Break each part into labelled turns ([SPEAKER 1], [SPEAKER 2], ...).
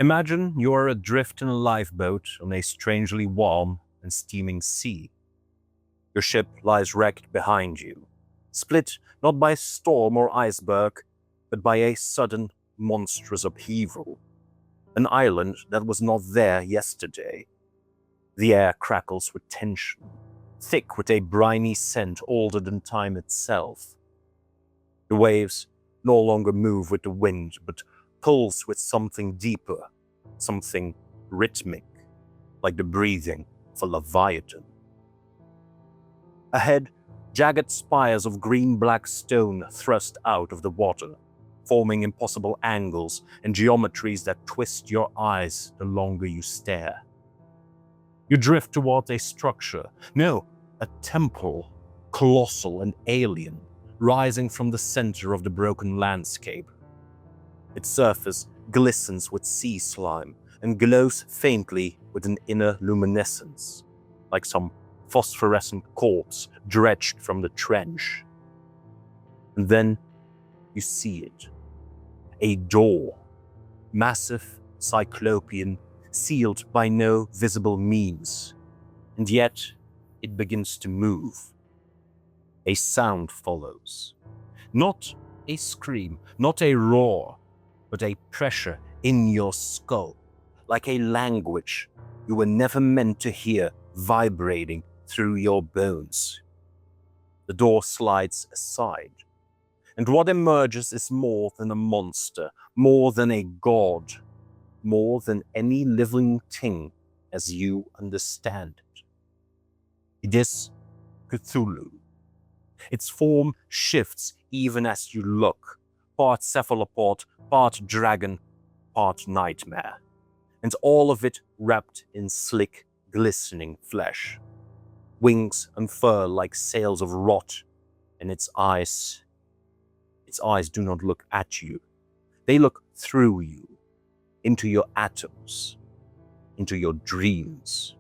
[SPEAKER 1] Imagine you're adrift in a lifeboat on a strangely warm and steaming sea. Your ship lies wrecked behind you, split not by storm or iceberg, but by a sudden, monstrous upheaval. An island that was not there yesterday. The air crackles with tension, thick with a briny scent older than time itself. The waves no longer move with the wind, but pulse with something deeper, something rhythmic, like the breathing of a leviathan. Ahead, jagged spires of green-black stone thrust out of the water, forming impossible angles and geometries that twist your eyes the longer you stare. You drift toward a structure, no, a temple, colossal and alien, rising from the center of the broken landscape. Its surface glistens with sea slime and glows faintly with an inner luminescence, like some phosphorescent corpse dredged from the trench. And then you see it. A door, massive, cyclopean, sealed by no visible means, and yet it begins to move. A sound follows. Not a scream, not a roar, but a pressure in your skull, like a language you were never meant to hear vibrating through your bones. The door slides aside, and what emerges is more than a monster, more than a god, more than any living thing as you understand it. It is Cthulhu. Its form shifts even as you look, part cephalopod, part dragon, part nightmare, and all of it wrapped in slick, glistening flesh. Wings unfurl like sails of rot, and its eyes do not look at you. They look through you, into your atoms, into your dreams.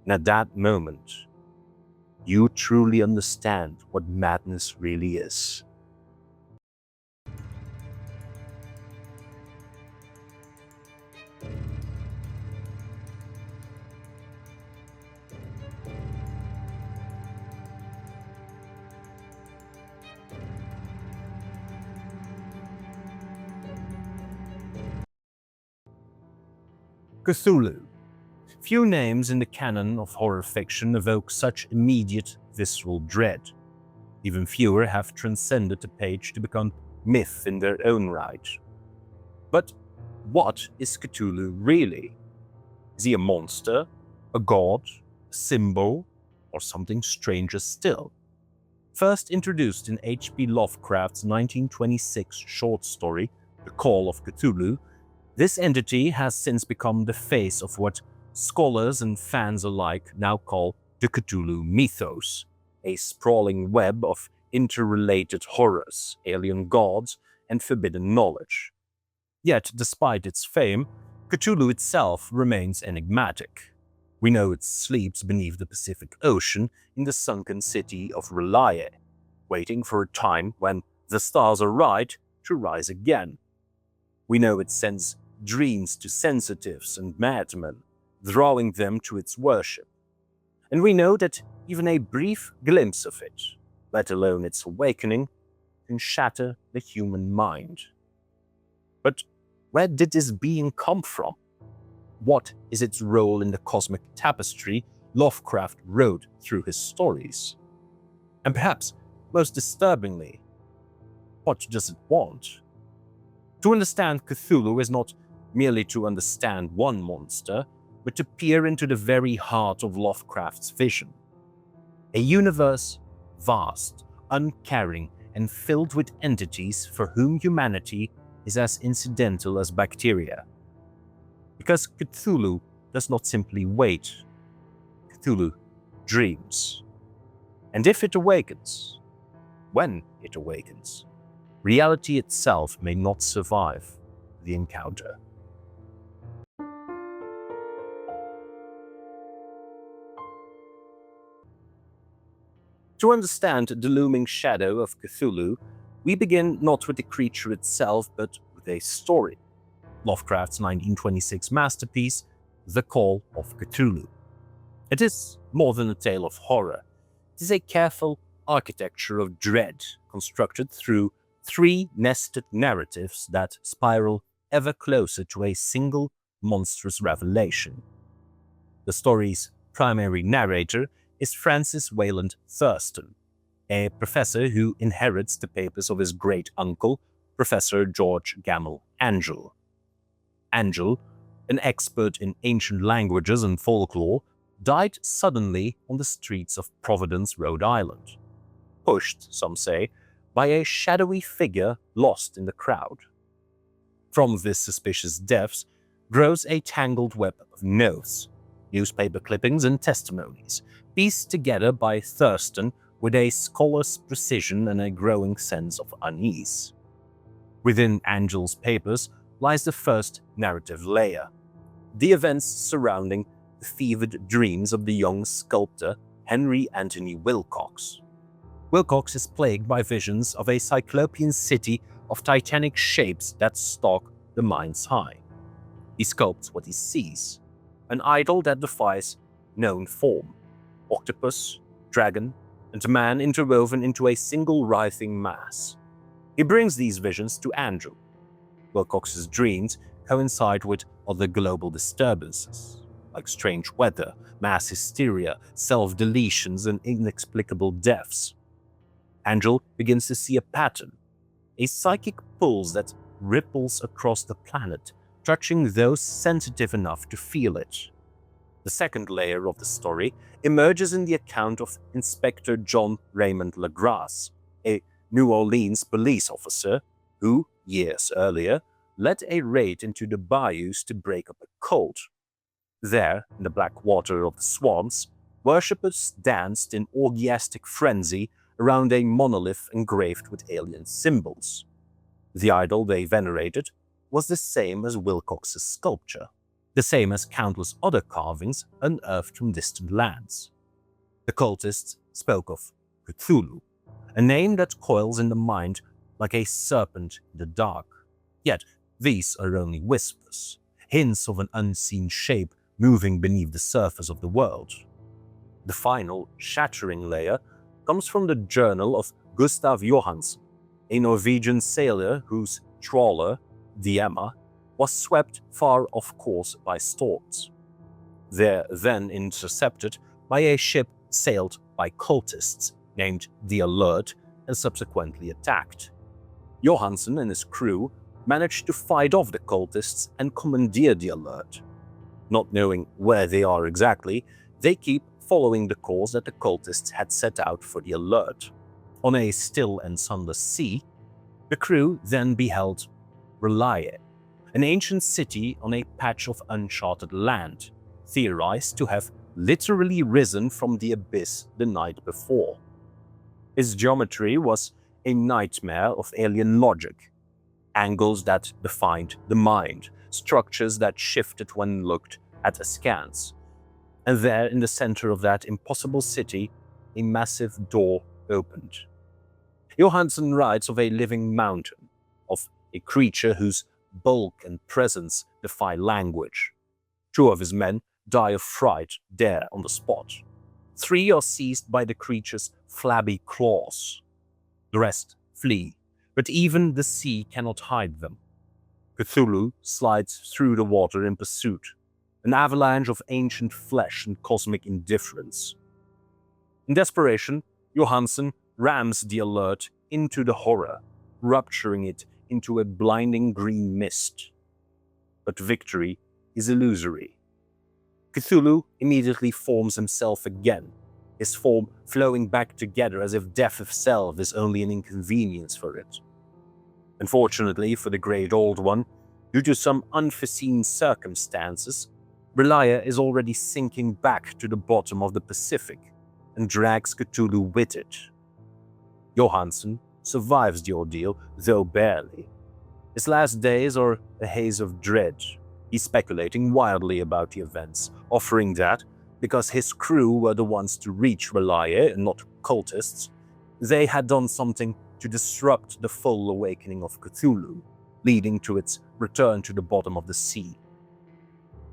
[SPEAKER 1] And at that moment, you truly understand what madness really is. Cthulhu. Few names in the canon of horror fiction evoke such immediate, visceral dread. Even fewer have transcended the page to become myth in their own right. But what is Cthulhu really? Is he a monster, a god, a symbol, or something stranger still? First introduced in H.P. Lovecraft's 1926 short story, The Call of Cthulhu, this entity has since become the face of what scholars and fans alike now call the Cthulhu Mythos, a sprawling web of interrelated horrors, alien gods, and forbidden knowledge. Yet, despite its fame, Cthulhu itself remains enigmatic. We know it sleeps beneath the Pacific Ocean in the sunken city of R'lyeh, waiting for a time when the stars are right to rise again. We know it sends dreams to sensitives and madmen, drawing them to its worship. And we know that even a brief glimpse of it, let alone its awakening, can shatter the human mind. But where did this being come from? What is its role in the cosmic tapestry Lovecraft wrote through his stories? And perhaps, most disturbingly, what does it want? To understand Cthulhu is not merely to understand one monster, but to peer into the very heart of Lovecraft's vision. A universe vast, uncaring, and filled with entities for whom humanity is as incidental as bacteria. Because Cthulhu does not simply wait. Cthulhu dreams. And if it awakens, when it awakens, reality itself may not survive the encounter. To understand the looming shadow of Cthulhu, we begin not with the creature itself, but with a story. Lovecraft's 1926 masterpiece, The Call of Cthulhu. It is more than a tale of horror. It is a careful architecture of dread constructed through three nested narratives that spiral ever closer to a single monstrous revelation. The story's primary narrator is Francis Wayland Thurston, a professor who inherits the papers of his great-uncle, Professor George Gamble Angell. Angell, an expert in ancient languages and folklore, died suddenly on the streets of Providence, Rhode Island, pushed, some say, by a shadowy figure lost in the crowd. From this suspicious death grows a tangled web of notes, newspaper clippings and testimonies, pieced together by Thurston with a scholar's precision and a growing sense of unease. Within Angell's papers lies the first narrative layer, the events surrounding the fevered dreams of the young sculptor Henry Anthony Wilcox. Wilcox is plagued by visions of a cyclopean city of titanic shapes that stalk the mind's eye. He sculpts what he sees, an idol that defies known form, octopus, dragon, and man interwoven into a single writhing mass. He brings these visions to Angell. Wilcox's dreams coincide with other global disturbances, like strange weather, mass hysteria, self-deletions, and inexplicable deaths. Angell begins to see a pattern, a psychic pulse that ripples across the planet, touching those sensitive enough to feel it. The second layer of the story emerges in the account of Inspector John Raymond LaGrasse, a New Orleans police officer who, years earlier, led a raid into the bayous to break up a cult. There, in the black water of the swamps, worshippers danced in orgiastic frenzy around a monolith engraved with alien symbols. The idol they venerated was the same as Wilcox's sculpture, the same as countless other carvings unearthed from distant lands. The cultists spoke of Cthulhu, a name that coils in the mind like a serpent in the dark. Yet these are only whispers, hints of an unseen shape moving beneath the surface of the world. The final, shattering layer comes from the journal of Gustav Johansen, a Norwegian sailor whose trawler, the Emma, was swept far off course by storms. There then intercepted by a ship sailed by cultists named the Alert and subsequently attacked. Johansen and his crew managed to fight off the cultists and commandeer the Alert. Not knowing where they are exactly, they keep following the course that the cultists had set out for the Alert. On a still and sunless sea, the crew then beheld R'lyeh, an ancient city on a patch of uncharted land, theorized to have literally risen from the abyss the night before. Its geometry was a nightmare of alien logic, angles that defined the mind, structures that shifted when looked at askance. And there, in the center of that impossible city, a massive door opened. Johansen writes of a living mountain, of a creature whose bulk and presence defy language. 2 of his men die of fright there on the spot. 3 are seized by the creature's flabby claws. The rest flee, but even the sea cannot hide them. Cthulhu slides through the water in pursuit, an avalanche of ancient flesh and cosmic indifference. In desperation, Johansen rams the Alert into the horror, rupturing it into a blinding green mist. But victory is illusory. Cthulhu immediately forms himself again, his form flowing back together as if death itself is only an inconvenience for it. Unfortunately for the Great Old One, due to some unforeseen circumstances, R'lyeh is already sinking back to the bottom of the Pacific and drags Cthulhu with it. Johansen survives the ordeal, though barely. His last days are a haze of dread. He's speculating wildly about the events, offering that, because his crew were the ones to reach R'lyeh and not cultists, they had done something to disrupt the full awakening of Cthulhu. leading to its return to the bottom of the sea.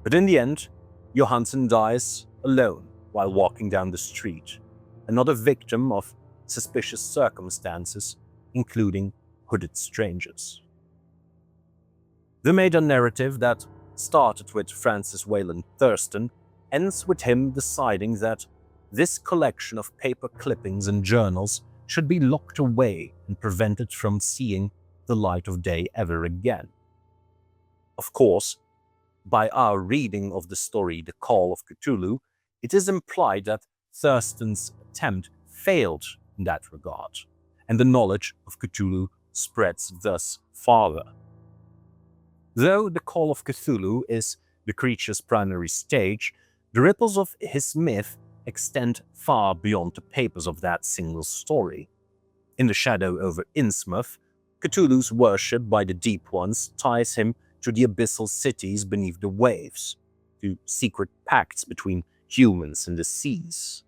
[SPEAKER 1] But in the end, Johansen dies alone while walking down the street, another victim of suspicious circumstances, including hooded strangers. The meta-narrative that started with Francis Wayland Thurston ends with him deciding that this collection of paper clippings and journals should be locked away and prevented from seeing the light of day ever again. Of course, by our reading of the story The Call of Cthulhu, it is implied that Thurston's attempt failed in that regard, and the knowledge of Cthulhu spreads thus farther. Though The Call of Cthulhu is the creature's primary stage, the ripples of his myth extend far beyond the pages of that single story. In the shadow over Innsmouth, Cthulhu's worship by the Deep Ones ties him to the abyssal cities beneath the waves, to secret pacts between humans and the seas.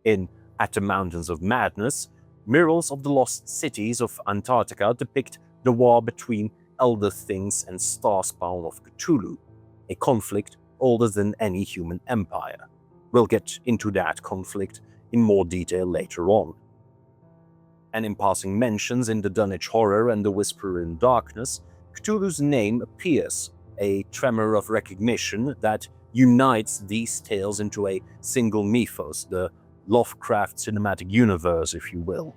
[SPEAKER 1] In At the Mountains of Madness, murals of the lost cities of Antarctica depict the war between elder things and starspawn of Cthulhu, a conflict older than any human empire. We'll get into that conflict in more detail later on. And in passing mentions in the Dunwich Horror and the Whisperer in Darkness, Cthulhu's name appears, a tremor of recognition that unites these tales into a single mythos, the Lovecraft cinematic universe, if you will.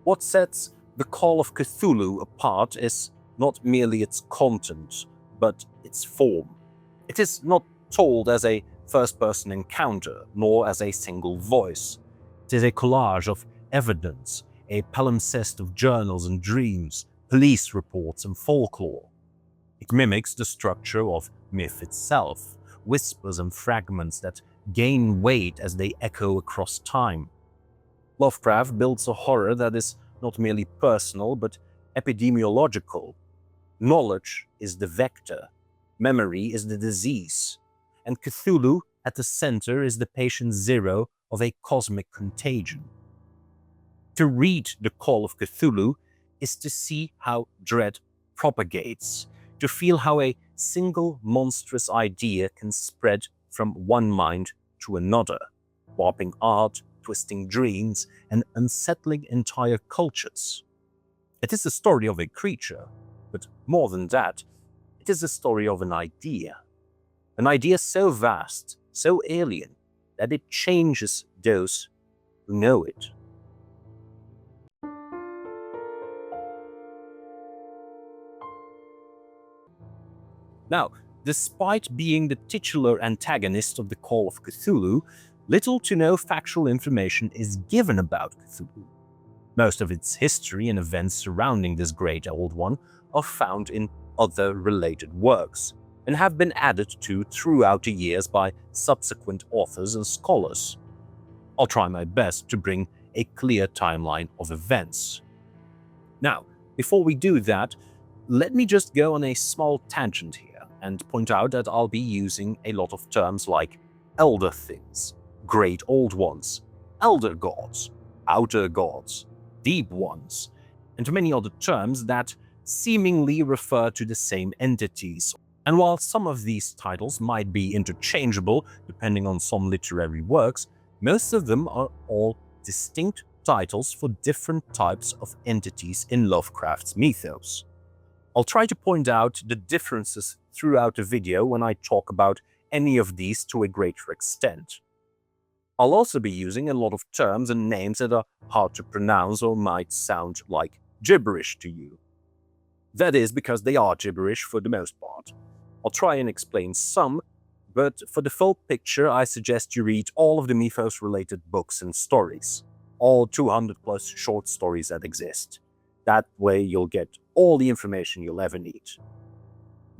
[SPEAKER 1] What sets The Call of Cthulhu apart is not merely its content, but its form. It is not told as a first-person encounter, nor as a single voice. It is a collage of evidence, a palimpsest of journals and dreams, police reports and folklore. It mimics the structure of myth itself, whispers and fragments that gain weight as they echo across time. Lovecraft builds a horror that is not merely personal, but epidemiological. Knowledge is the vector, memory is the disease, and Cthulhu at the center is the patient zero of a cosmic contagion. To read The Call of Cthulhu is to see how dread propagates, to feel how a single monstrous idea can spread from one mind to another, warping art, twisting dreams, and unsettling entire cultures. It is the story of a creature, but more than that, it is the story of an idea so vast, so alien, that it changes those who know it. Now, despite being the titular antagonist of The Call of Cthulhu, little to no factual information is given about Cthulhu. Most of its history and events surrounding this great old one are found in other related works, and have been added to throughout the years by subsequent authors and scholars. I'll try my best to bring a clear timeline of events. Now, before we do that, let me just go on a small tangent here and point out that I'll be using a lot of terms like elder things, great old ones, elder gods, outer gods, deep ones, and many other terms that seemingly refer to the same entities. And while some of these titles might be interchangeable depending on some literary works, most of them are all distinct titles for different types of entities in Lovecraft's mythos. I'll try to point out the differences throughout the video when I talk about any of these to a greater extent. I'll also be using a lot of terms and names that are hard to pronounce or might sound like gibberish to you. That is because they are gibberish for the most part. I'll try and explain some, but for the full picture I suggest you read all of the Mythos-related books and stories, all 200 plus short stories that exist. That way you'll get all the information you'll ever need.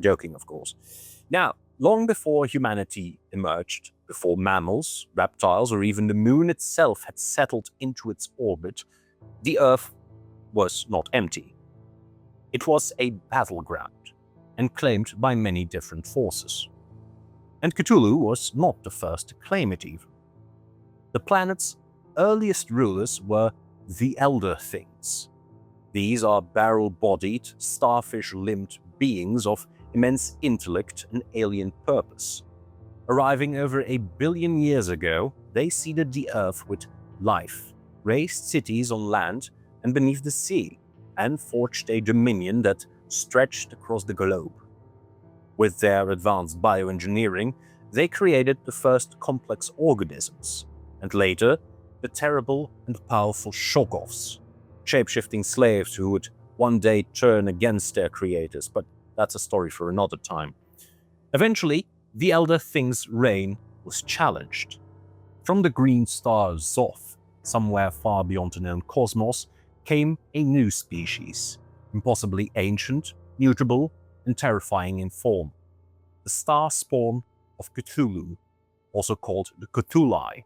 [SPEAKER 1] Joking, of course. Now, long before humanity emerged, before mammals, reptiles, or even the moon itself had settled into its orbit, the Earth was not empty. It was a battleground, and claimed by many different forces. And Cthulhu was not the first to claim it even. The planet's earliest rulers were the Elder Things. These are barrel-bodied, starfish-limbed beings of immense intellect and alien purpose. Arriving over 1 billion years ago, they seeded the Earth with life, raised cities on land and beneath the sea, and forged a dominion that stretched across the globe. With their advanced bioengineering, they created the first complex organisms, and later, the terrible and powerful Shoggoths, shape-shifting slaves who would one day turn against their creators, but that's a story for another time. Eventually, the Elder Thing's reign was challenged. From the green star Zoth, somewhere far beyond the known cosmos, came a new species, impossibly ancient, mutable, and terrifying in form. The star spawn of Cthulhu, also called the Cthulhi.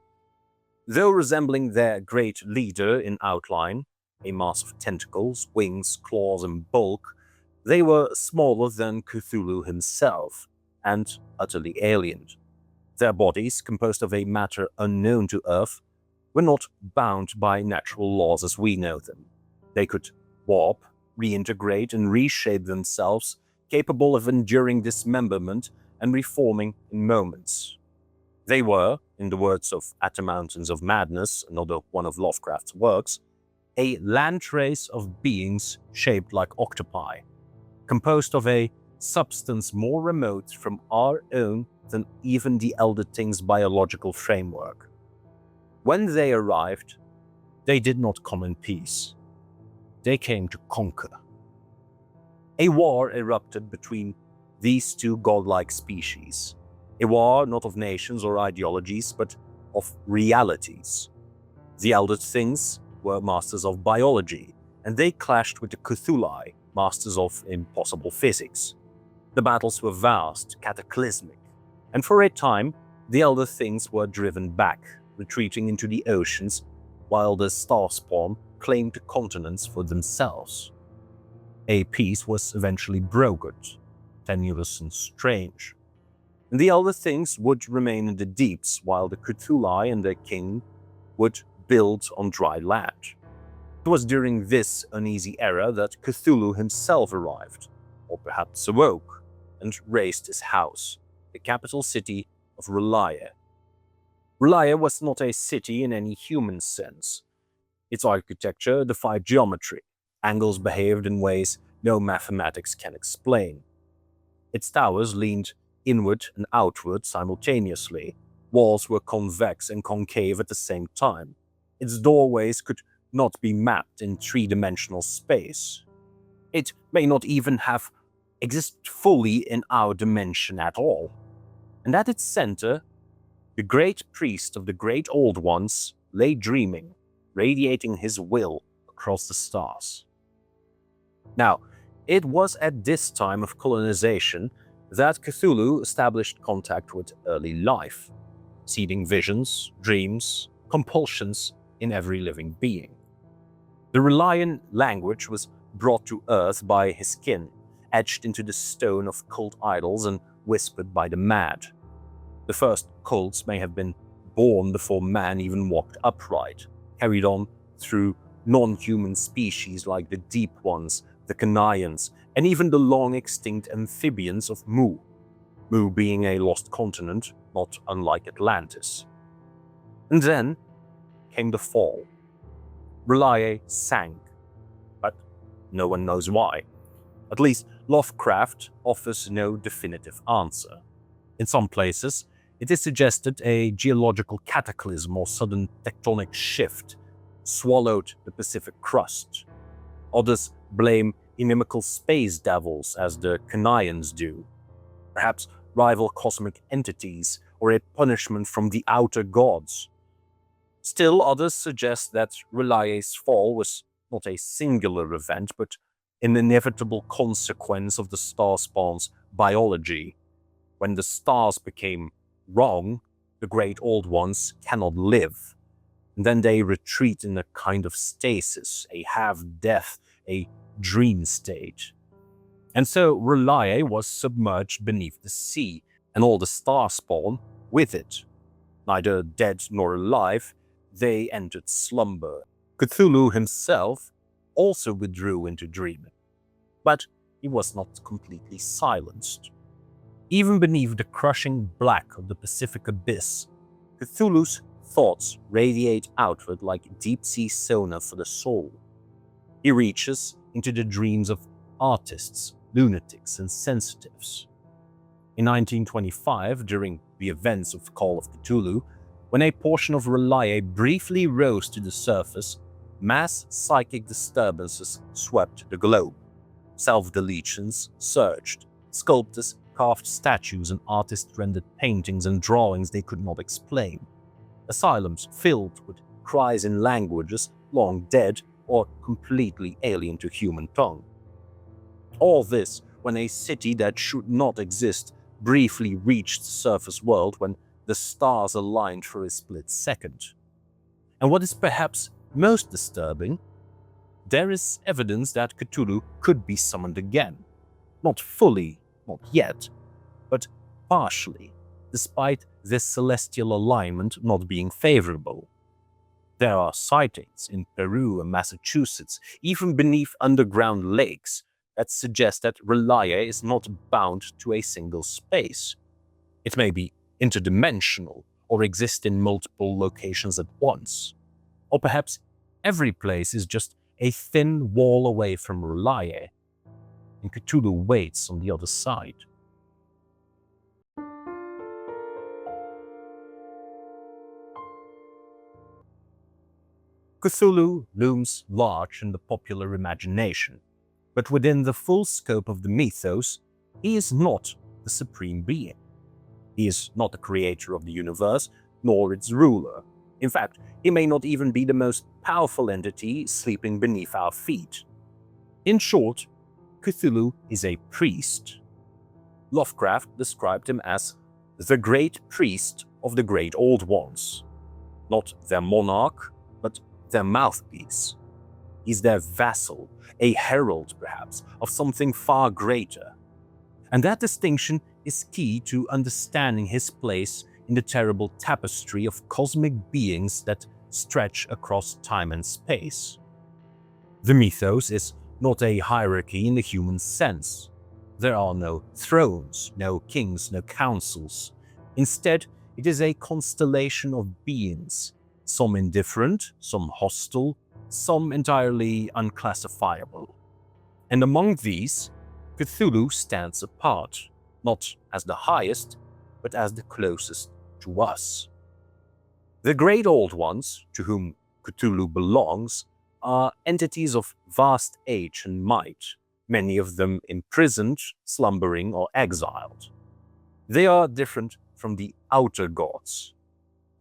[SPEAKER 1] Though resembling their great leader in outline, a mass of tentacles, wings, claws, and bulk, they were smaller than Cthulhu himself, and utterly alien. Their bodies, composed of a matter unknown to Earth, were not bound by natural laws as we know them. They could warp, reintegrate, and reshape themselves, capable of enduring dismemberment and reforming in moments. They were, in the words of At the Mountains of Madness, another one of Lovecraft's works, a land race of beings shaped like octopi, composed of a substance more remote from our own than even the Elder Thing's biological framework. When they arrived, they did not come in peace. They came to conquer. A war erupted between these two godlike species. A war not of nations or ideologies, but of realities. The Elder Things were masters of biology, and they clashed with the Cthulhi, masters of impossible physics. The battles were vast, cataclysmic, and for a time, the Elder Things were driven back, retreating into the oceans, while the Starspawn claimed the continents for themselves. A peace was eventually brokered, tenuous and strange. And the Elder Things would remain in the deeps, while the Cthulhi and their king would build on dry land. It was during this uneasy era that Cthulhu himself arrived, or perhaps awoke, and raised his house, the capital city of R'lyeh. R'lyeh was not a city in any human sense. Its architecture defied geometry. Angles behaved in ways no mathematics can explain. Its towers leaned inward and outward simultaneously. Walls were convex and concave at the same time. Its doorways could not be mapped in three-dimensional space. It may not even have existed fully in our dimension at all. And at its center, the great priest of the Great Old Ones lay dreaming, radiating his will across the stars. Now, it was at this time of colonization that Cthulhu established contact with early life, seeding visions, dreams, compulsions in every living being. The R'lyehan language was brought to Earth by his kin, etched into the stone of cult idols and whispered by the mad. The first cults may have been born before man even walked upright, carried on through non-human species like the Deep Ones, the Canaians, and even the long-extinct amphibians of Mu, Mu being a lost continent not unlike Atlantis. And then came the fall. R'lyeh sank, but no one knows why. At least Lovecraft offers no definitive answer. In some places, it is suggested a geological cataclysm or sudden tectonic shift swallowed the Pacific crust. Others blame inimical space devils as the Canaians do, perhaps rival cosmic entities or a punishment from the outer gods. Still, others suggest that R'lyeh's fall was not a singular event, but an inevitable consequence of the Starspawn's biology. When the stars became wrong, the Great Old Ones cannot live. And then they retreat in a kind of stasis, a half-death, a dream state. And so R'lyeh was submerged beneath the sea, and all the Starspawn with it. Neither dead nor alive, they entered slumber. Cthulhu himself also withdrew into dreaming. But he was not completely silenced. Even beneath the crushing black of the Pacific abyss, Cthulhu's thoughts radiate outward like deep-sea sonar for the soul. He reaches into the dreams of artists, lunatics, and sensitives. In 1925, during the events of Call of Cthulhu, when a portion of R'lyeh briefly rose to the surface, mass psychic disturbances swept the globe. Self-deletions surged. Sculptors carved statues and artists rendered paintings and drawings they could not explain. Asylums filled with cries in languages long dead or completely alien to human tongue. All this when a city that should not exist briefly reached the surface world when the stars aligned for a split second. And what is perhaps most disturbing, there is evidence that Cthulhu could be summoned again. Not fully, not yet, but partially, despite this celestial alignment not being favorable. There are sightings in Peru and Massachusetts, even beneath underground lakes, that suggest that R'lyeh is not bound to a single space. It may be interdimensional or exist in multiple locations at once. Or perhaps every place is just a thin wall away from R'lyeh, and Cthulhu waits on the other side. Cthulhu looms large in the popular imagination, but within the full scope of the mythos, he is not the supreme being. He is not the creator of the universe, nor its ruler. In fact, he may not even be the most powerful entity sleeping beneath our feet. In short, Cthulhu is a priest. Lovecraft described him as the great priest of the great old ones. Not their monarch, but their mouthpiece. He's their vassal, a herald perhaps, of something far greater. And that distinction is key to understanding his place in the terrible tapestry of cosmic beings that stretch across time and space. The mythos is not a hierarchy in the human sense. There are no thrones, no kings, no councils. Instead, it is a constellation of beings, some indifferent, some hostile, some entirely unclassifiable. And among these, Cthulhu stands apart, not as the highest, but as the closest to us. The Great Old Ones, to whom Cthulhu belongs, are entities of vast age and might, many of them imprisoned, slumbering, or exiled. They are different from the outer gods.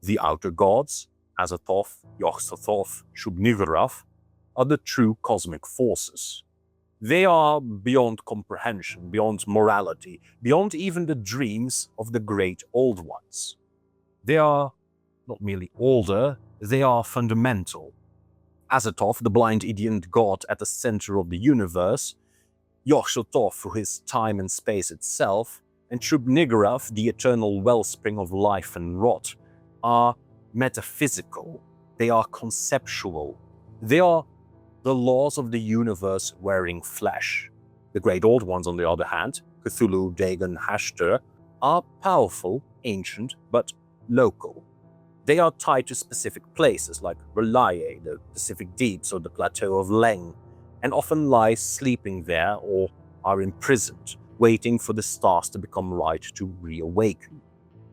[SPEAKER 1] The outer gods, Azathoth, Nyarlathotep, Shub-Niggurath, are the true cosmic forces. They are beyond comprehension, beyond morality, beyond even the dreams of the Great Old Ones. They are not merely older, they are fundamental. Azathoth, the blind Indian god at the center of the universe, Nyarlathotep for his time and space itself, and Shub-Niggurath, the eternal wellspring of life and rot, are metaphysical, they are conceptual, they are the laws of the universe wearing flesh. The Great Old Ones, on the other hand, Cthulhu, Dagon, Hashter, are powerful, ancient, but local. They are tied to specific places like R'lyeh, the Pacific Deeps, or the Plateau of Leng, and often lie sleeping there or are imprisoned, waiting for the stars to become right to reawaken.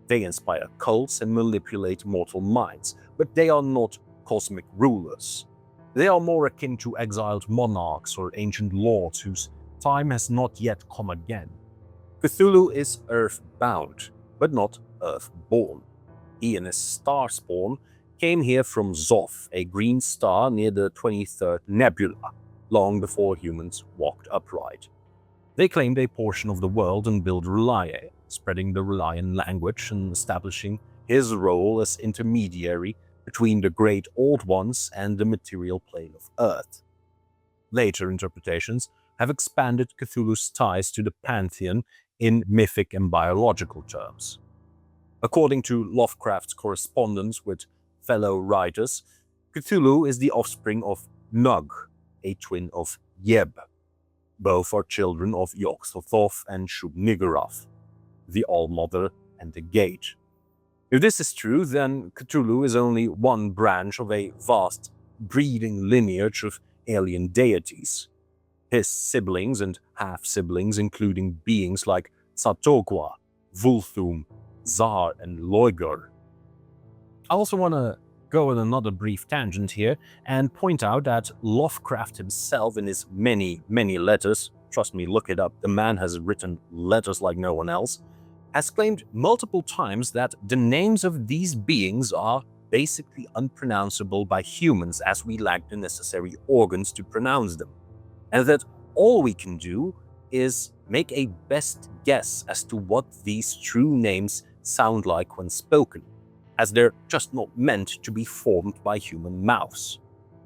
[SPEAKER 1] They inspire cults and manipulate mortal minds, but they are not cosmic rulers. They are more akin to exiled monarchs or ancient lords whose time has not yet come again. Cthulhu is earth-bound, but not earth-born. He and his star spawn came here from Zoth, a green star near the 23rd Nebula, long before humans walked upright. They claimed a portion of the world and built R'lyeh, spreading the R'lyeh language and establishing his role as intermediary between the Great Old Ones and the material plane of Earth. Later interpretations have expanded Cthulhu's ties to the pantheon in mythic and biological terms. According to Lovecraft's correspondence with fellow writers, Cthulhu is the offspring of Nug, a twin of Yeb. Both are children of Yog-Sothoth and Shub-Niggurath, the All-Mother and the Gate. If this is true, then Cthulhu is only one branch of a vast breeding lineage of alien deities. His siblings and half-siblings, including beings like Tzatogwa, Vulthum, Zar, and Loigur. I also want to go on another brief tangent here and point out that Lovecraft himself, in his many letters, trust me, look it up, the man has written letters like no one else, has claimed multiple times that the names of these beings are basically unpronounceable by humans, as we lack the necessary organs to pronounce them, and that all we can do is make a best guess as to what these true names sound like when spoken, as they're just not meant to be formed by human mouths.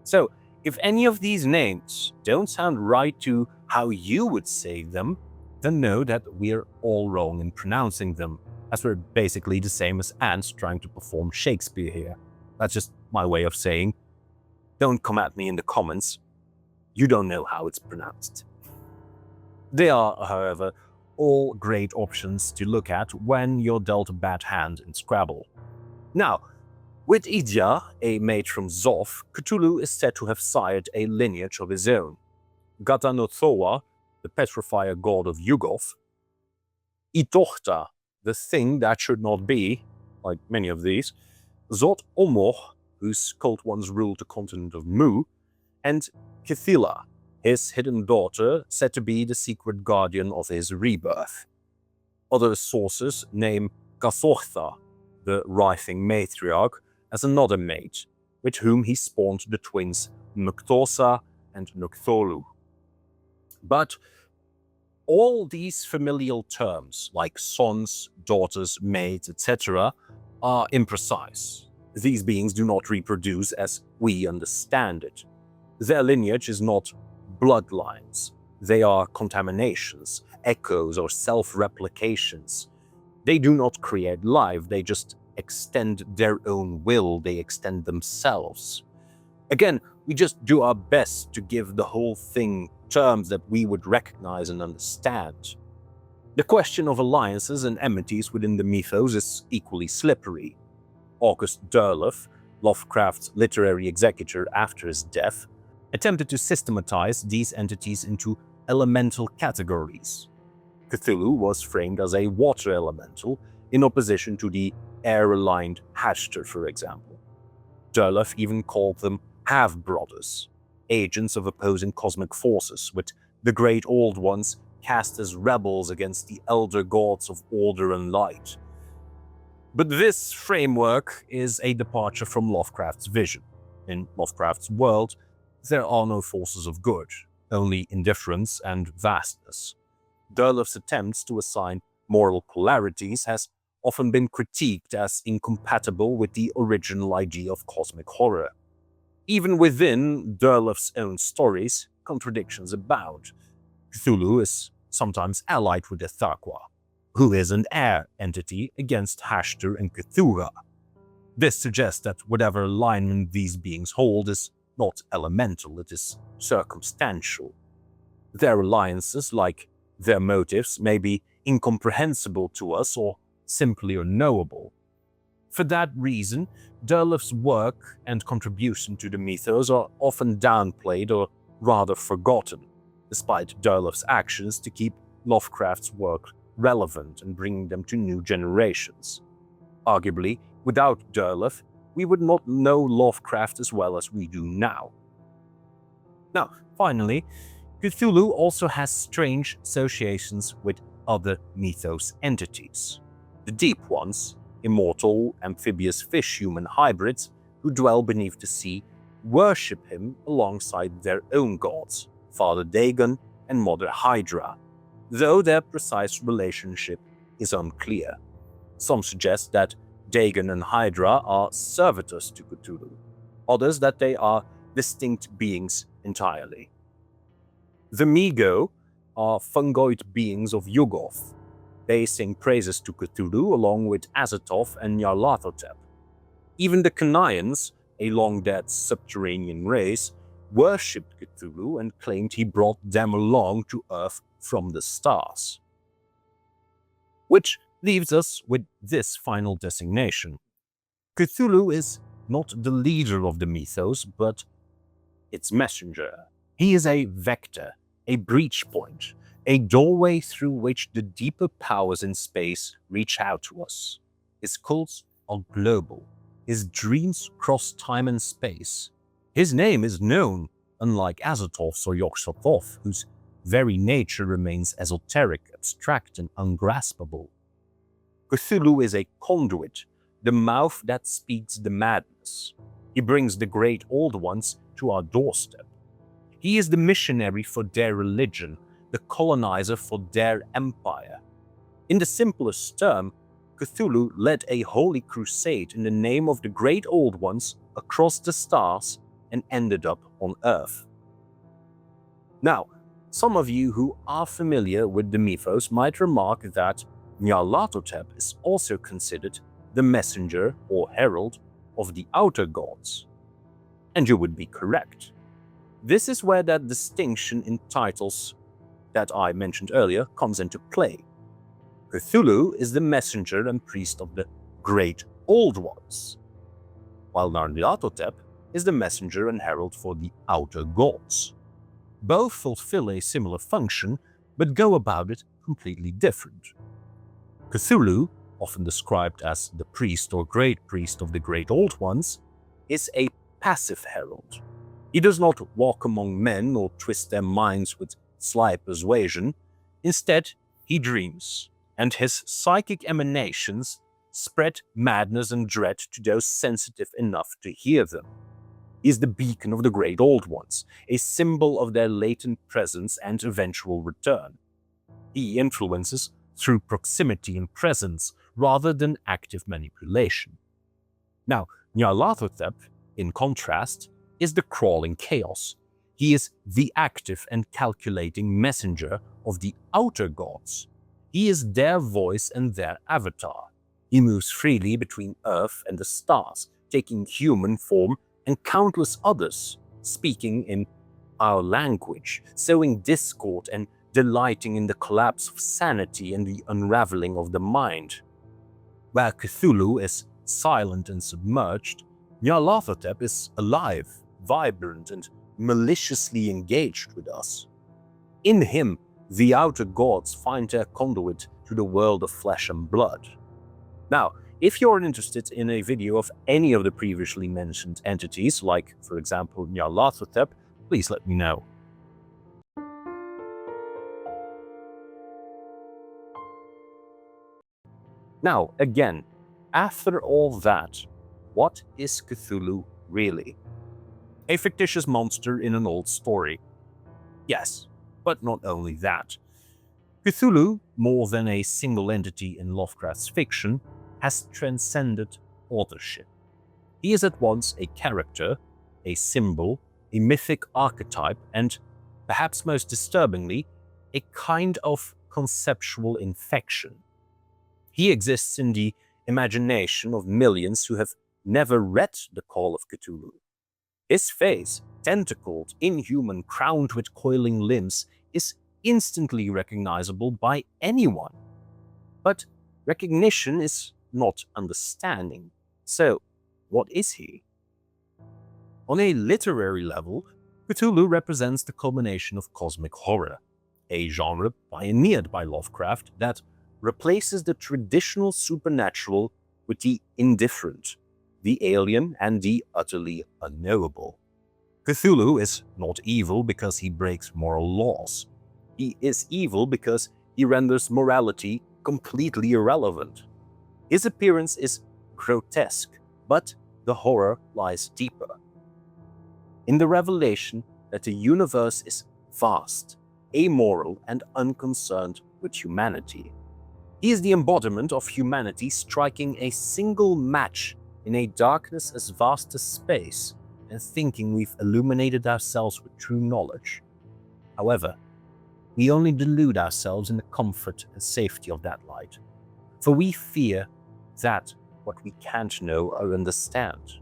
[SPEAKER 1] So, if any of these names don't sound right to how you would say them, then know that we're all wrong in pronouncing them, as we're basically the same as ants trying to perform Shakespeare here. That's just my way of saying, don't come at me in the comments, you don't know how it's pronounced. They are, however, all great options to look at when you're dealt a bad hand in Scrabble. Now, with Idya, a mate from Zoth, Cthulhu is said to have sired a lineage of his own. Gata-no-Thoa, the petrifier god of Yugoth, Itochta, the thing that should not be, like many of these, Zot Omoch, whose cult once ruled the continent of Mu, and Kithila, his hidden daughter, said to be the secret guardian of his rebirth. Other sources name Gathortha, the writhing matriarch, as another mate, with whom he spawned the twins Nuktosa and Nuktolu. But all these familial terms, like sons, daughters, maids, etc., are imprecise. These beings do not reproduce as we understand it. Their lineage is not bloodlines. They are contaminations, echoes, or self-replications. They do not create life, they just extend their own will, they extend themselves. Again, we just do our best to give the whole thing terms that we would recognize and understand. The question of alliances and enmities within the mythos is equally slippery. August Derleth, Lovecraft's literary executor after his death, attempted to systematize these entities into elemental categories. Cthulhu was framed as a water elemental, in opposition to the air-aligned Hashter, for example. Derleth even called them half-brothers, agents of opposing cosmic forces, with the Great Old Ones cast as rebels against the elder gods of order and light. But this framework is a departure from Lovecraft's vision. In Lovecraft's world, there are no forces of good, only indifference and vastness. Derleth's attempts to assign moral polarities has often been critiqued as incompatible with the original idea of cosmic horror. Even within Derleth's own stories, contradictions abound. Cthulhu is sometimes allied with Ithaqua, who is an air entity against Hashter and Cthulhu. This suggests that whatever alignment these beings hold is not elemental, it is circumstantial. Their alliances, like their motives, may be incomprehensible to us or simply unknowable. For that reason, Derleth's work and contribution to the mythos are often downplayed or rather forgotten, despite Derleth's actions to keep Lovecraft's work relevant and bringing them to new generations. Arguably, without Derleth, we would not know Lovecraft as well as we do now. Now, finally, Cthulhu also has strange associations with other mythos entities. The deep ones, immortal amphibious fish-human hybrids who dwell beneath the sea, worship him alongside their own gods, Father Dagon and Mother Hydra, though their precise relationship is unclear. Some suggest that Dagon and Hydra are servitors to Cthulhu, others that they are distinct beings entirely. The Migo are fungoid beings of Yugoth. They sing praises to Cthulhu along with Azathoth and Nyarlathotep. Even the Canaians, a long-dead subterranean race, worshipped Cthulhu and claimed he brought them along to Earth from the stars. Which leaves us with this final designation. Cthulhu is not the leader of the mythos, but its messenger. He is a vector, a breach point, a doorway through which the deeper powers in space reach out to us. His cults are global. His dreams cross time and space. His name is known, unlike Azathoth's or Nyarlathotep, whose very nature remains esoteric, abstract, and ungraspable. Cthulhu is a conduit, the mouth that speaks the madness. He brings the great old ones to our doorstep. He is the missionary for their religion, the colonizer for their empire. In the simplest term, Cthulhu led a holy crusade in the name of the great old ones across the stars and ended up on Earth. Now, some of you who are familiar with the mythos might remark that Nyarlathotep is also considered the messenger or herald of the outer gods. And you would be correct. This is where that distinction in titles that I mentioned earlier comes into play. Cthulhu is the messenger and priest of the great old ones, while Nyarlathotep is the messenger and herald for the outer gods. Both fulfill a similar function, but go about it completely different. Cthulhu, often described as the priest or great priest of the great old ones, is a passive herald. He does not walk among men or twist their minds with sly persuasion. Instead, he dreams, and his psychic emanations spread madness and dread to those sensitive enough to hear them. He is the beacon of the great old ones, a symbol of their latent presence and eventual return. He influences through proximity and presence rather than active manipulation. Now, Nyarlathotep, in contrast, is the crawling chaos. He is the active and calculating messenger of the outer gods. He is their voice and their avatar. He moves freely between Earth and the stars, taking human form and countless others, speaking in our language, sowing discord and delighting in the collapse of sanity and the unraveling of the mind. Where Cthulhu is silent and submerged, Nyarlathotep is alive, vibrant, and maliciously engaged with us. In him, the outer gods find their conduit to the world of flesh and blood. Now, if you're interested in a video of any of the previously mentioned entities, like, for example, Nyarlathotep, please let me know. Now, again, after all that, what is Cthulhu really? A fictitious monster in an old story. Yes, but not only that. Cthulhu, more than a single entity in Lovecraft's fiction, has transcended authorship. He is at once a character, a symbol, a mythic archetype, and, perhaps most disturbingly, a kind of conceptual infection. He exists in the imagination of millions who have never read the Call of Cthulhu. His face, tentacled, inhuman, crowned with coiling limbs, is instantly recognizable by anyone. But recognition is not understanding. So, what is he? On a literary level, Cthulhu represents the culmination of cosmic horror, a genre pioneered by Lovecraft that replaces the traditional supernatural with the indifferent, the alien, and the utterly unknowable. Cthulhu is not evil because he breaks moral laws. He is evil because he renders morality completely irrelevant. His appearance is grotesque, but the horror lies deeper. In the revelation that the universe is vast, amoral, and unconcerned with humanity. He is the embodiment of humanity striking a single match in a darkness as vast as space and thinking we've illuminated ourselves with true knowledge. However, we only delude ourselves in the comfort and safety of that light, for we fear that what we can't know or understand.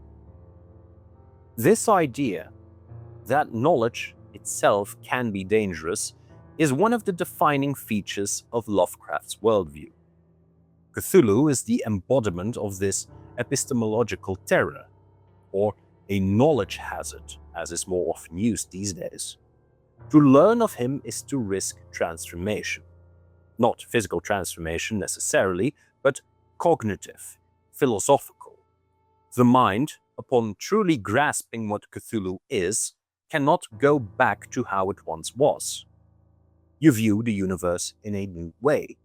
[SPEAKER 1] This idea That knowledge itself can be dangerous is one of the defining features of Lovecraft's worldview. Cthulhu is the embodiment of this epistemological terror, or a knowledge hazard, as is more often used these days. To learn of him is to risk transformation. Not physical transformation necessarily, but cognitive, philosophical. The mind, upon truly grasping what Cthulhu is, cannot go back to how it once was. You view the universe in a new way.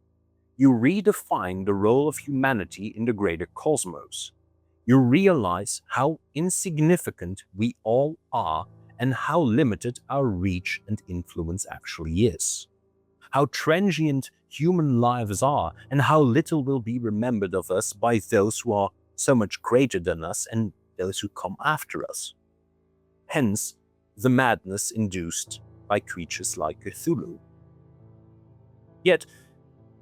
[SPEAKER 1] You redefine the role of humanity in the greater cosmos. You realize how insignificant we all are and how limited our reach and influence actually is. How transient human lives are and how little will be remembered of us by those who are so much greater than us and those who come after us. Hence, the madness induced by creatures like Cthulhu. Yet,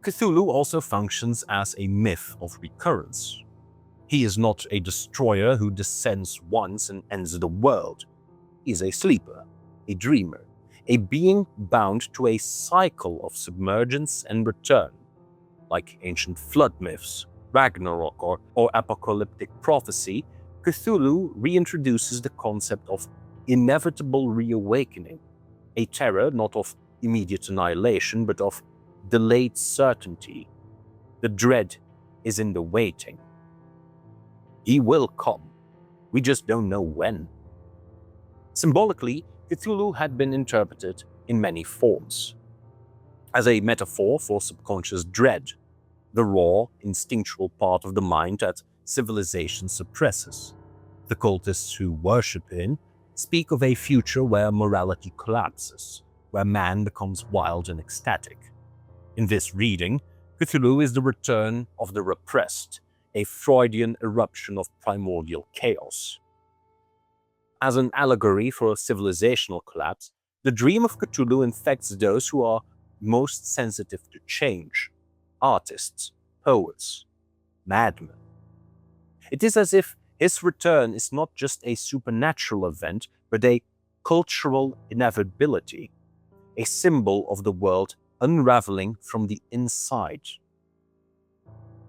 [SPEAKER 1] Cthulhu also functions as a myth of recurrence. He is not a destroyer who descends once and ends the world. He is a sleeper, a dreamer, a being bound to a cycle of submergence and return. Like ancient flood myths, Ragnarok, or apocalyptic prophecy, Cthulhu reintroduces the concept of inevitable reawakening, a terror not of immediate annihilation but of delayed certainty. The dread is in the waiting. He will come. We just don't know when. Symbolically, Cthulhu had been interpreted in many forms. As a metaphor for subconscious dread, the raw, instinctual part of the mind that civilization suppresses. The cultists who worship him speak of a future where morality collapses, where man becomes wild and ecstatic. In this reading, Cthulhu is the return of the repressed, a Freudian eruption of primordial chaos. As an allegory for a civilizational collapse, the dream of Cthulhu infects those who are most sensitive to change: artists, poets, madmen. It is as if his return is not just a supernatural event, but a cultural inevitability, a symbol of the world unraveling from the inside.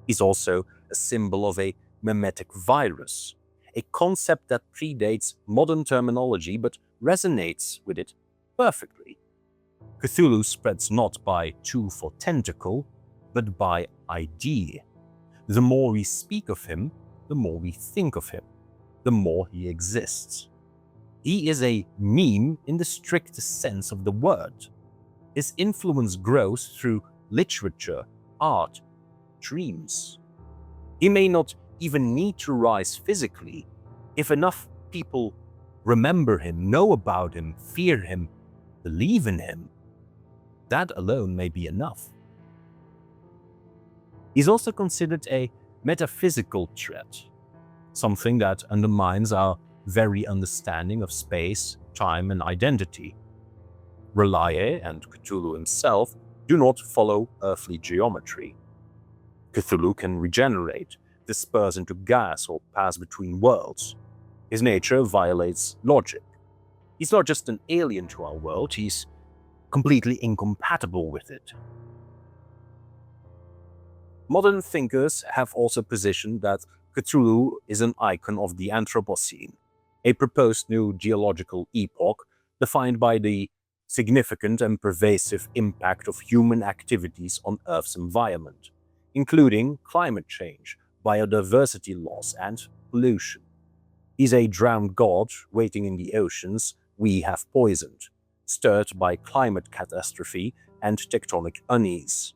[SPEAKER 1] He's also a symbol of a mimetic virus, a concept that predates modern terminology but resonates with it perfectly. Cthulhu spreads not by tooth or tentacle, but by idea. The more we speak of him, the more we think of him, the more he exists. He is a meme in the strictest sense of the word. His influence grows through literature, art, dreams. He may not even need to rise physically. If enough people remember him, know about him, fear him, believe in him, that alone may be enough. He's also considered a metaphysical threat, something that undermines our very understanding of space, time, and identity. Relaye and Cthulhu himself do not follow earthly geometry. Cthulhu can regenerate, disperse into gas, or pass between worlds. His nature violates logic. He's not just an alien to our world, he's completely incompatible with it. Modern thinkers have also positioned that Cthulhu is an icon of the Anthropocene, a proposed new geological epoch defined by the significant and pervasive impact of human activities on Earth's environment, including climate change, biodiversity loss, and pollution. He's a drowned god waiting in the oceans we have poisoned, stirred by climate catastrophe and tectonic unease.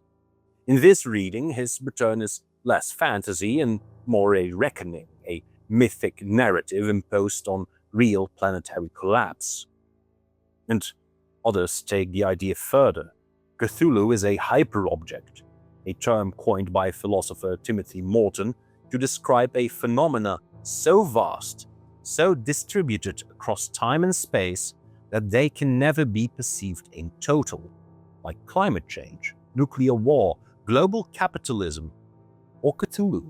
[SPEAKER 1] In this reading, his return is less fantasy and more a reckoning, a mythic narrative imposed on real planetary collapse. And others take the idea further. Cthulhu is a hyperobject, a term coined by philosopher Timothy Morton to describe a phenomena so vast, so distributed across time and space that they can never be perceived in total, like climate change, nuclear war, global capitalism, or Cthulhu,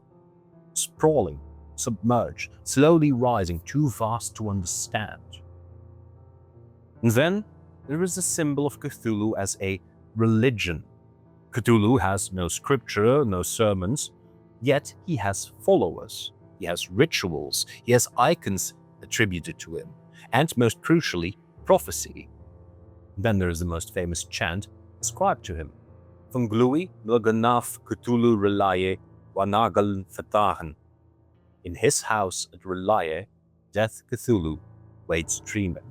[SPEAKER 1] sprawling, submerged, slowly rising, too vast to understand. And then there is the symbol of Cthulhu as a religion. Cthulhu has no scripture, no sermons, yet he has followers, he has rituals, he has icons attributed to him, and most crucially, prophecy. Then there is the most famous chant ascribed to him. Funglui Milganaf Cthulhu Relaye Wanagal Fatahan. In his house at Relaye, Death Cthulhu waits dreaming.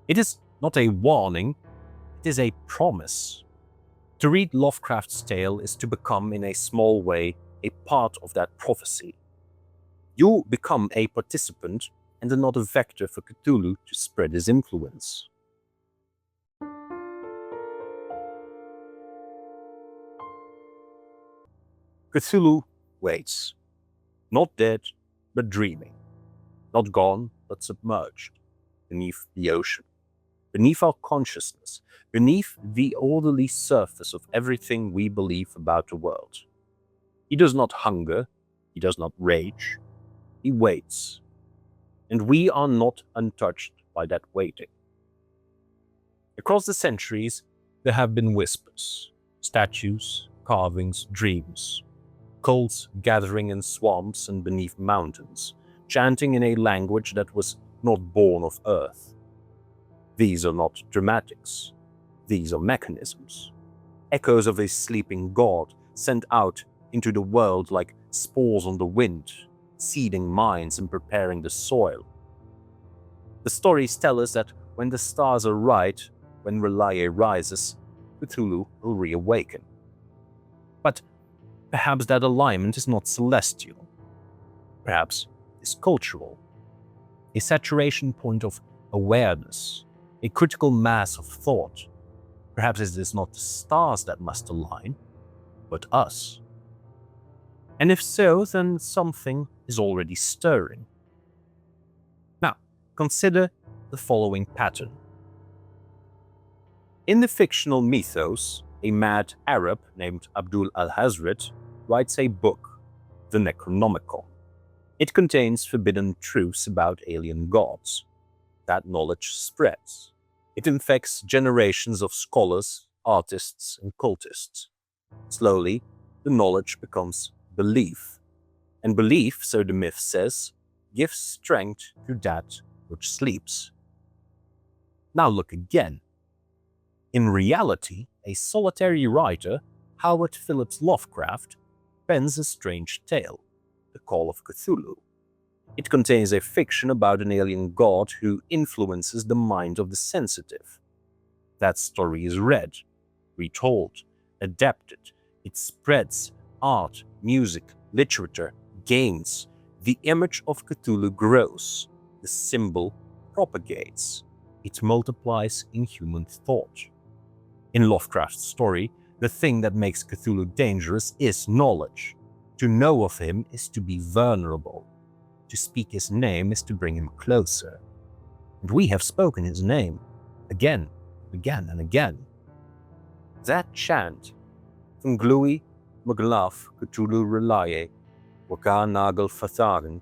[SPEAKER 1] It is not a warning, it is a promise. To read Lovecraft's tale is to become, in a small way, a part of that prophecy. You become a participant and not a vector for Cthulhu to spread his influence. Cthulhu waits, not dead, but dreaming, not gone, but submerged, beneath the ocean, beneath our consciousness, beneath the orderly surface of everything we believe about the world. He does not hunger, he does not rage, he waits, and we are not untouched by that waiting. Across the centuries, there have been whispers, statues, carvings, dreams, cults gathering in swamps and beneath mountains, chanting in a language that was not born of earth. These are not dramatics, these are mechanisms, echoes of a sleeping god sent out into the world like spores on the wind, seeding minds and preparing the soil. The stories tell us that when the stars are right, when Relaye rises, Cthulhu will reawaken. But perhaps that alignment is not celestial. Perhaps it is cultural. A saturation point of awareness, a critical mass of thought. Perhaps it is not the stars that must align, but us. And if so, then something is already stirring. Now, consider the following pattern. In the fictional Mythos, a mad Arab named Abdul al-Hazred writes a book, the Necronomicon. It contains forbidden truths about alien gods. That knowledge spreads. It infects generations of scholars, artists, and cultists. Slowly, the knowledge becomes belief. And belief, so the myth says, gives strength to that which sleeps. Now look again. In reality, a solitary writer, Howard Phillips Lovecraft, pens a strange tale, the Call of Cthulhu. It contains a fiction about an alien god who influences the mind of the sensitive. That story is read, retold, adapted. It spreads art, music, literature, games. The image of Cthulhu grows. The symbol propagates. It multiplies in human thought. In Lovecraft's story, the thing that makes Cthulhu dangerous is knowledge. To know of him is to be vulnerable. To speak his name is to bring him closer. And we have spoken his name, again, again, and again. That chant, Funglui Maglaf Cthulhu Relaye, Wakanagal Fathagan,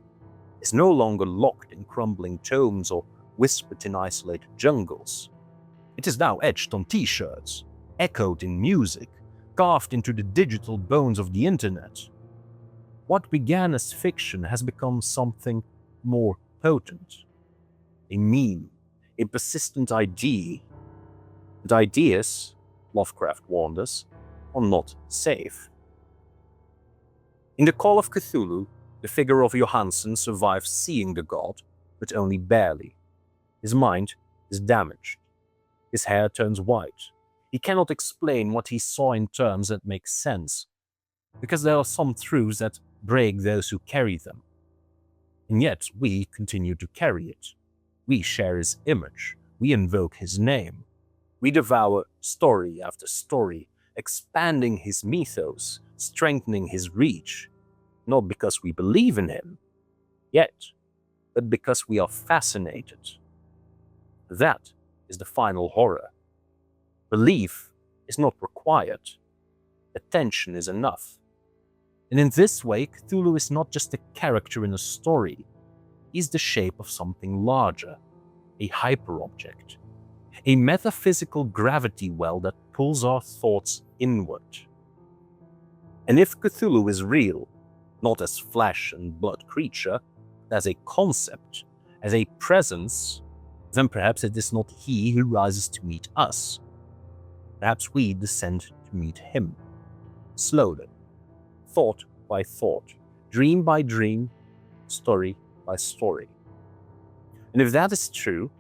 [SPEAKER 1] is no longer locked in crumbling tomes or whispered in isolated jungles. It is now etched on t-shirts, echoed in music, carved into the digital bones of the internet. What began as fiction has become something more potent. A meme, a persistent idea. And ideas, Lovecraft warned us, are not safe. In the Call of Cthulhu, the figure of Johansen survives seeing the god, but only barely. His mind is damaged. His hair turns white. He cannot explain what he saw in terms that make sense, because there are some truths that break those who carry them. And yet we continue to carry it. We share his image. We invoke his name. We devour story after story, expanding his mythos, strengthening his reach, not because we believe in him, yet, but because we are fascinated. That is the final horror. Belief is not required. Attention is enough. And in this way, Cthulhu is not just a character in a story. He's the shape of something larger, a hyperobject, a metaphysical gravity well that pulls our thoughts inward. And if Cthulhu is real, not as flesh and blood creature, but as a concept, as a presence, then perhaps it is not he who rises to meet us. Perhaps we descend to meet him, slowly, thought by thought, dream by dream, story by story. And if that is true,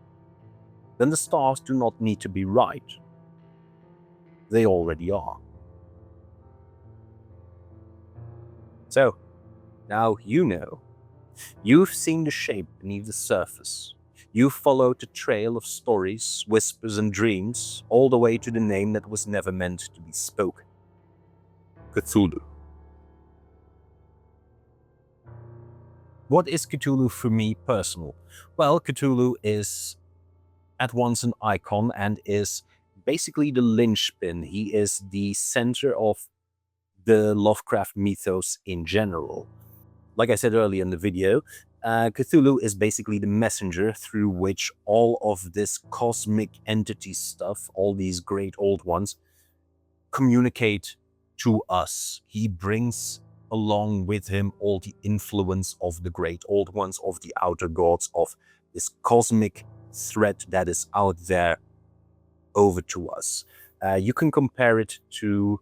[SPEAKER 1] then the stars do not need to be right. They already are. So, now you know. You've seen the shape beneath the surface. You've followed the trail of stories, whispers, and dreams, all the way to the name that was never meant to be spoken. Cthulhu. What is Cthulhu for me personal? Well, Cthulhu is at once an icon and is basically the linchpin. He is the center of the Lovecraft mythos in general. Like I said earlier in the video, Cthulhu is basically the messenger through which all of this cosmic entity stuff, all these great old ones, communicate to us. He brings along with him all the influence of the great old ones, of the outer gods, of this cosmic threat that is out there over to us. You can compare it to,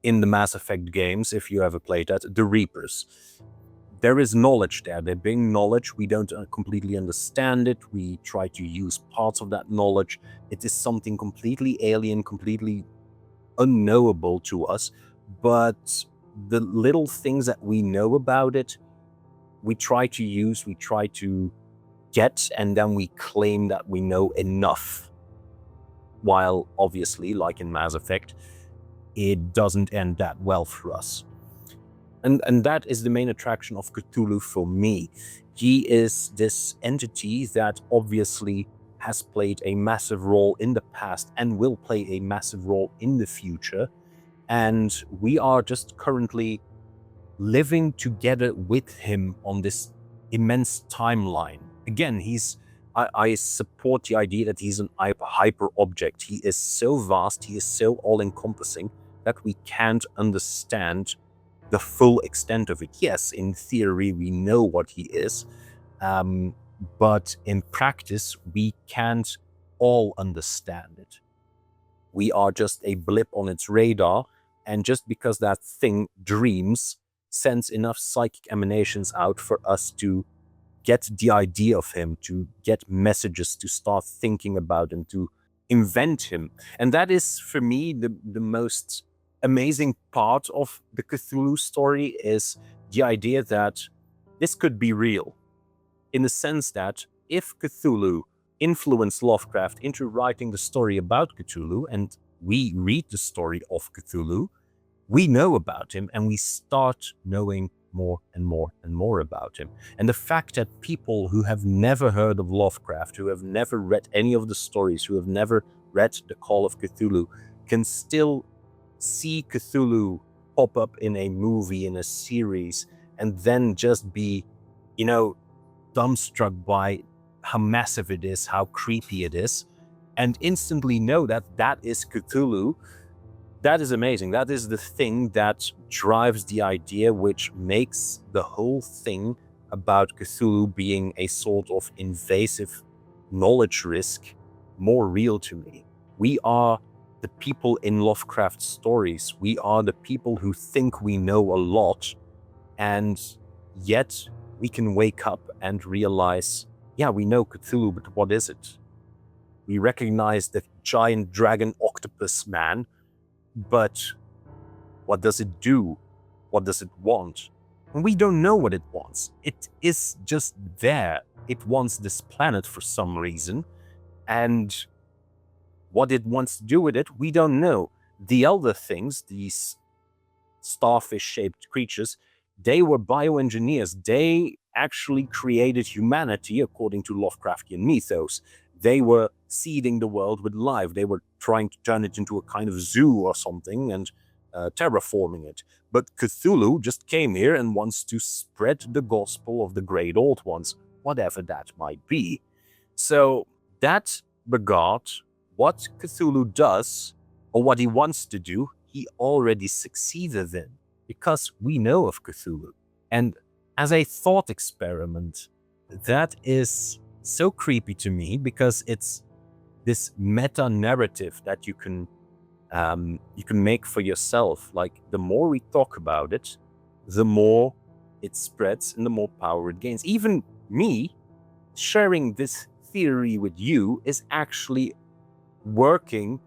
[SPEAKER 1] in the Mass Effect games, if you ever played that, the Reapers. There is knowledge there. They bring knowledge. We don't completely understand it. We try to use parts of that knowledge. It is something completely alien, completely unknowable to us. But the little things that we know about it, we try to use, we try to get, and then we claim that we know enough. While obviously, like in Mass Effect, it doesn't end that well for us. And that is the main attraction of Cthulhu for me. He is this entity that obviously has played a massive role in the past and will play a massive role in the future. And we are just currently living together with him on this immense timeline. Again, I support the idea that he's an hyper object. He is so vast, he is so all-encompassing that we can't understand the full extent of it. Yes, in theory, we know what he is, but in practice, we can't all understand it. We are just a blip on its radar, and just because that thing dreams, sends enough psychic emanations out for us to get the idea of him, to get messages, to start thinking about him, to invent him. And that is, for me, the most amazing part of the Cthulhu story, is the idea that this could be real. In the sense that if Cthulhu influenced Lovecraft into writing the story about Cthulhu, and we read the story of Cthulhu, we know about him and we start knowing more and more and more about him. And the fact that people who have never heard of Lovecraft, who have never read any of the stories, who have never read the Call of Cthulhu, can still see Cthulhu pop up in a movie, in a series, and then just be, dumbstruck by how massive it is, how creepy it is, and instantly know that that is Cthulhu. That is amazing. That is the thing that drives the idea, which makes the whole thing about Cthulhu being a sort of invasive knowledge risk more real to me. We are the people in Lovecraft stories. We are the people who think we know a lot, and yet we can wake up and realize, yeah, we know Cthulhu, but what is it? We recognize the giant dragon octopus man, but what does it do? What does it want? And we don't know what it wants. It is just there. It wants this planet for some reason, and what it wants to do with it, we don't know. The other things, these starfish-shaped creatures, they were bioengineers. They actually created humanity according to Lovecraftian mythos. They were seeding the world with life. They were trying to turn it into a kind of zoo or something and terraforming it. But Cthulhu just came here and wants to spread the gospel of the great old ones, whatever that might be. So that begot what Cthulhu does, or what he wants to do, he already succeeded in, because we know of Cthulhu. And as a thought experiment, that is so creepy to me, because it's this meta-narrative that you can make for yourself. Like, the more we talk about it, the more it spreads and the more power it gains. Even me sharing this theory with you is actually working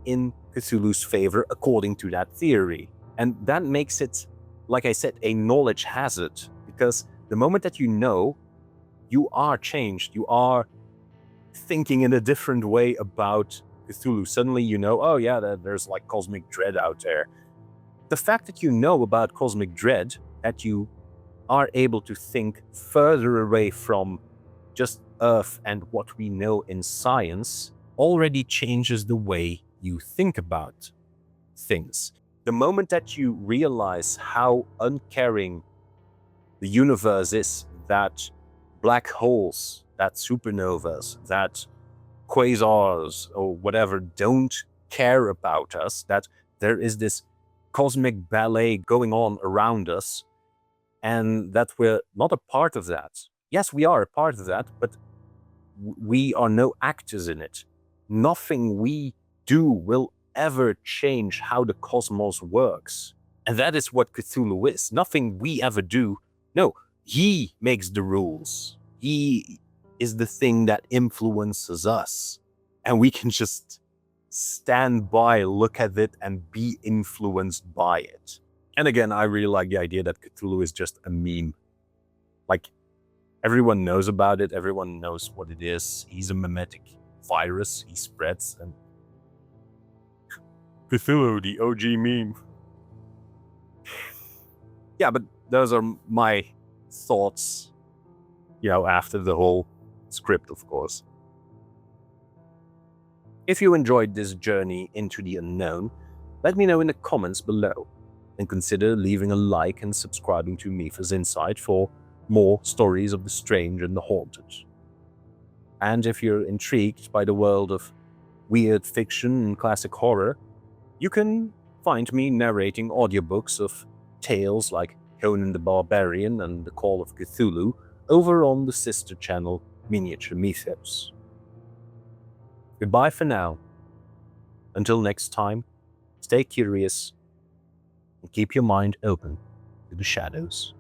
[SPEAKER 1] in Cthulhu's favor according to that theory. And that makes it, like I said, a knowledge hazard, because the moment that you know, you are changed. You are thinking in a different way about Cthulhu. Suddenly you know, oh yeah, there's like cosmic dread out there. The fact that you know about cosmic dread, that you are able to think further away from just Earth and what we know in science, already changes the way you think about things. The moment that you realize how uncaring the universe is, that black holes, that supernovas, that quasars or whatever don't care about us, that there is this cosmic ballet going on around us, and that we're not a part of that. Yes, we are a part of that, but we are no actors in it. Nothing we do will ever change how the cosmos works. And that is what Cthulhu is. Nothing we ever do. No, he makes the rules. He is the thing that influences us. And we can just stand by, look at it, and be influenced by it. And again, I really like the idea that Cthulhu is just a meme. Like, everyone knows about it, everyone knows what it is. He's a mimetic virus, he spreads, and Cthulhu, the OG meme. Yeah, but those are my thoughts, after the whole script, of course. If you enjoyed this journey into the unknown, let me know in the comments below, and consider leaving a like and subscribing to Mythos Insight for more stories of the strange and the haunted. And if you're intrigued by the world of weird fiction and classic horror, you can find me narrating audiobooks of tales like Conan the Barbarian and the Call of Cthulhu over on the sister channel Miniature Mythos. Goodbye for now. Until next time, stay curious and keep your mind open to the shadows.